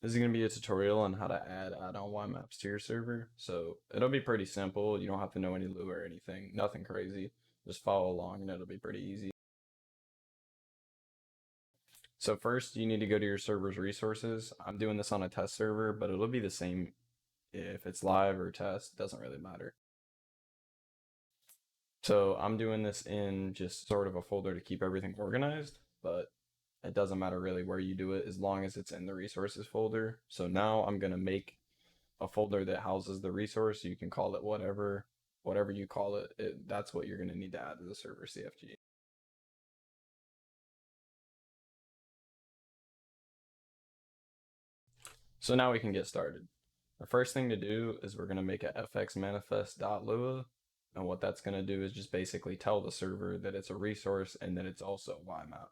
This is going to be a tutorial on how to add add-on ymaps to your server. So it'll be pretty simple. You don't have to know any Lua or anything. Nothing crazy. Just follow along and it'll be pretty easy. So first you need to go to your server's resources. I'm doing this on a test server, but it'll be the same if it's live or test. It doesn't really matter. So I'm doing this in just sort of a folder to keep everything organized, but it doesn't matter really where you do it as long as it's in the resources folder. So now I'm going to make a folder that houses the resource. You can call it whatever you call it, that's what you're going to need to add to the server CFG. So now we can get started. The first thing to do is we're going to make a fx manifest.lua, and what that's going to do is just basically tell the server that it's a resource and that it's also ymap.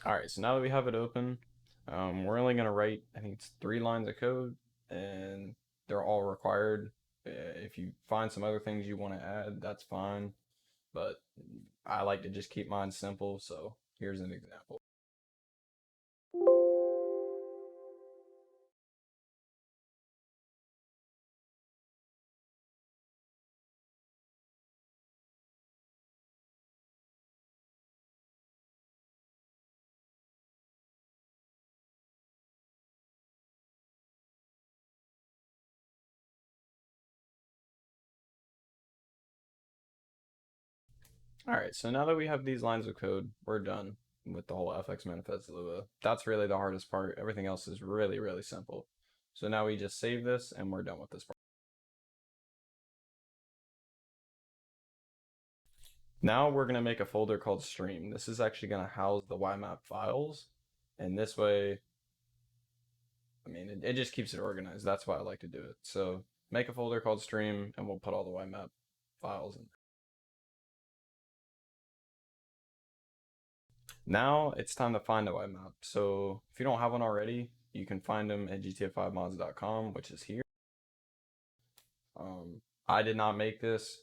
All right, so now that we have it open, we're only going to write, I think it's 3 lines of code, and they're all required. If you find some other things you want to add, that's fine, but I like to just keep mine simple, so here's an example. All right, so now that we have these lines of code, we're done with the whole fx manifest Lua. That's really the hardest part. Everything else is really, really simple. So now we just save this and we're done with this part. Now we're gonna make a folder called stream. This is actually gonna house the ymap files. And this way, I mean, it just keeps it organized. That's why I like to do it. So make a folder called stream and we'll put all the ymap files in. Now it's time to find a ymap. So if you don't have one already, you can find them at gta5mods.com, which is here. I did not make this.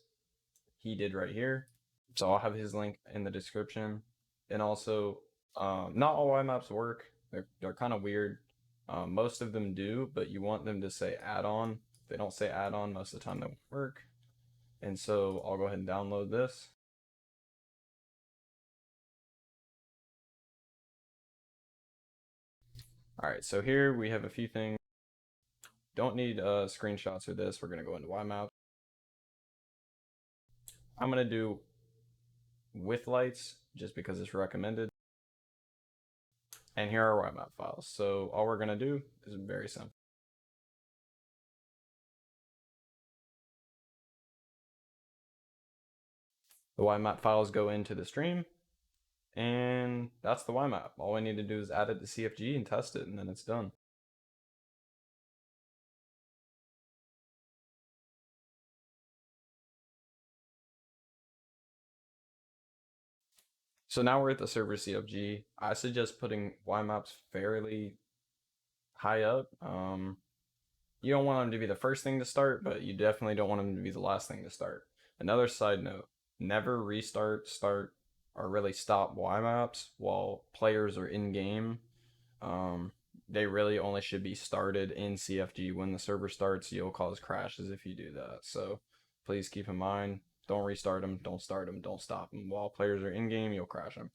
He did right here. So I'll have his link in the description. And also, not all ymaps work. They're kind of weird. Most of them do, but you want them to say add-on. If they don't say add-on, most of the time they won't work. And so I'll go ahead and download this. All right, so here we have a few things. Don't need screenshots for this. We're gonna go into ymap. I'm gonna do with lights just because it's recommended. And here are ymap files. So all we're gonna do is very simple. The ymap files go into the stream, and that's the ymap. All we need to do is add it to CFG and test it, and then it's done. So now we're at the server CFG. I suggest putting ymaps fairly high up. You don't want them to be the first thing to start, but you definitely don't want them to be the last thing to start. Another side note, never restart, start, or really stop ymaps while players are in game. They really only should be started in CFG. When the server starts, you'll cause crashes if you do that. So please keep in mind, don't restart them, don't start them, don't stop them. While players are in game, you'll crash them.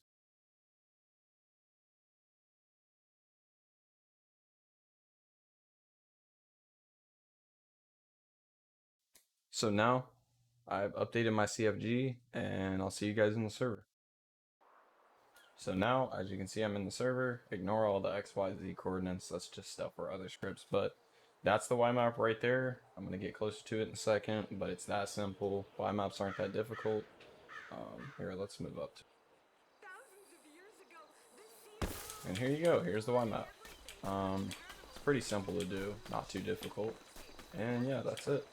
So now I've updated my CFG and I'll see you guys in the server. So now, as you can see, I'm in the server. Ignore all the XYZ coordinates. That's just stuff for other scripts, but that's the ymap right there. I'm going to get closer to it in a second, but it's that simple. Ymaps aren't that difficult. Here, let's move up. And here you go. Here's the ymap. It's pretty simple to do, not too difficult. And yeah, that's it.